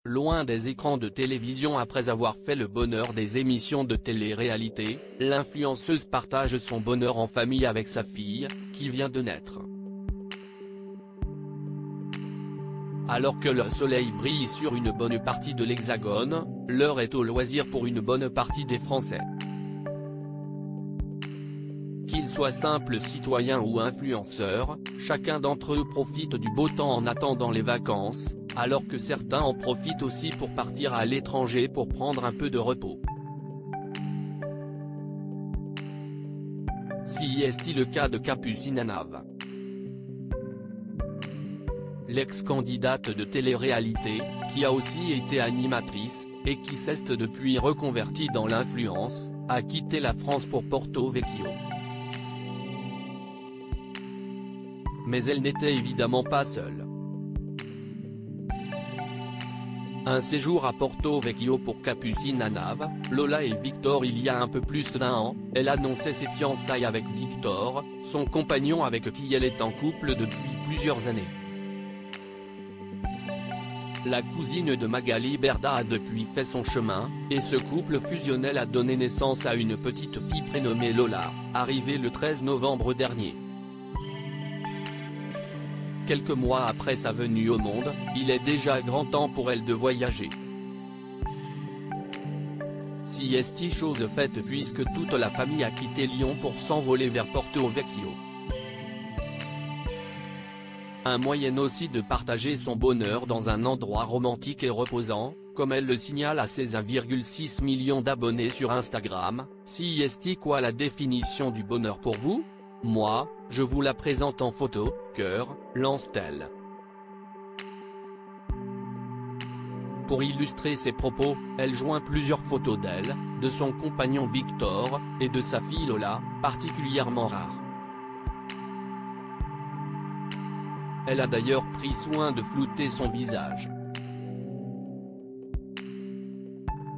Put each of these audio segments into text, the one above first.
Loin des écrans de télévision après avoir fait le bonheur des émissions de télé-réalité, l'influenceuse partage son bonheur en famille avec sa fille, qui vient de naître. Alors que le soleil brille sur une bonne partie de l'Hexagone, l'heure est au loisir pour une bonne partie des Français. Qu'ils soient simples citoyens ou influenceurs, chacun d'entre eux profite du beau temps en attendant les vacances, alors que certains en profitent aussi pour partir à l'étranger pour prendre un peu de repos. Si est-il le cas de Capucine Hanav? L'ex-candidate de télé-réalité, qui a aussi été animatrice, et qui s'est depuis reconvertie dans l'influence, a quitté la France pour Porto Vecchio. Mais elle n'était évidemment pas seule. Un séjour à Porto Vecchio pour Capucine Hanav, Lola et Victor. Il y a un peu plus d'un an, elle annonçait ses fiançailles avec Victor, son compagnon avec qui elle est en couple depuis plusieurs années. La cousine de Magali Berda a depuis fait son chemin, et ce couple fusionnel a donné naissance à une petite fille prénommée Lola, arrivée le 13 novembre dernier. Quelques mois après sa venue au monde, il est déjà grand temps pour elle de voyager. Si est chose faite puisque toute la famille a quitté Lyon pour s'envoler vers Porto Vecchio. Un moyen aussi de partager son bonheur dans un endroit romantique et reposant, comme elle le signale à ses 1,6 million d'abonnés sur Instagram. Si est quoi la définition du bonheur pour vous? Moi, je vous la présente en photo, cœur, lance-t-elle. Pour illustrer ses propos, elle joint plusieurs photos d'elle, de son compagnon Victor, et de sa fille Lola, particulièrement rares. Elle a d'ailleurs pris soin de flouter son visage.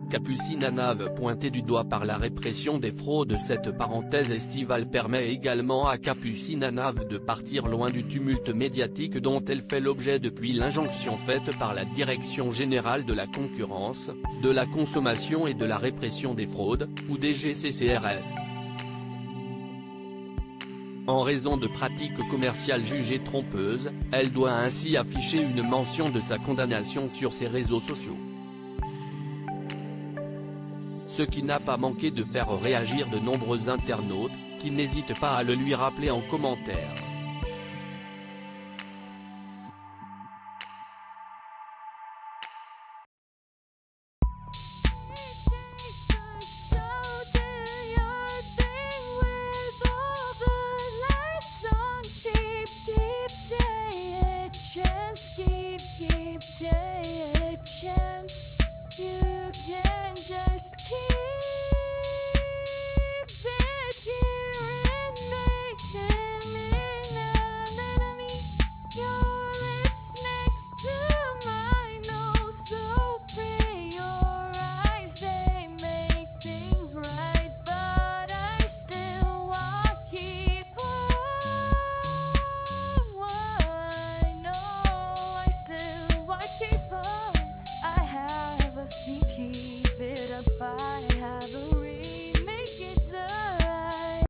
Capucine Hanav, pointée du doigt par la répression des fraudes. Cette parenthèse estivale permet également à Capucine Hanav de partir loin du tumulte médiatique dont elle fait l'objet depuis l'injonction faite par la Direction générale de la concurrence, de la consommation et de la répression des fraudes, ou DGCCRF. En raison de pratiques commerciales jugées trompeuses, elle doit ainsi afficher une mention de sa condamnation sur ses réseaux sociaux. Ce qui n'a pas manqué de faire réagir de nombreux internautes, qui n'hésitent pas à le lui rappeler en commentaire.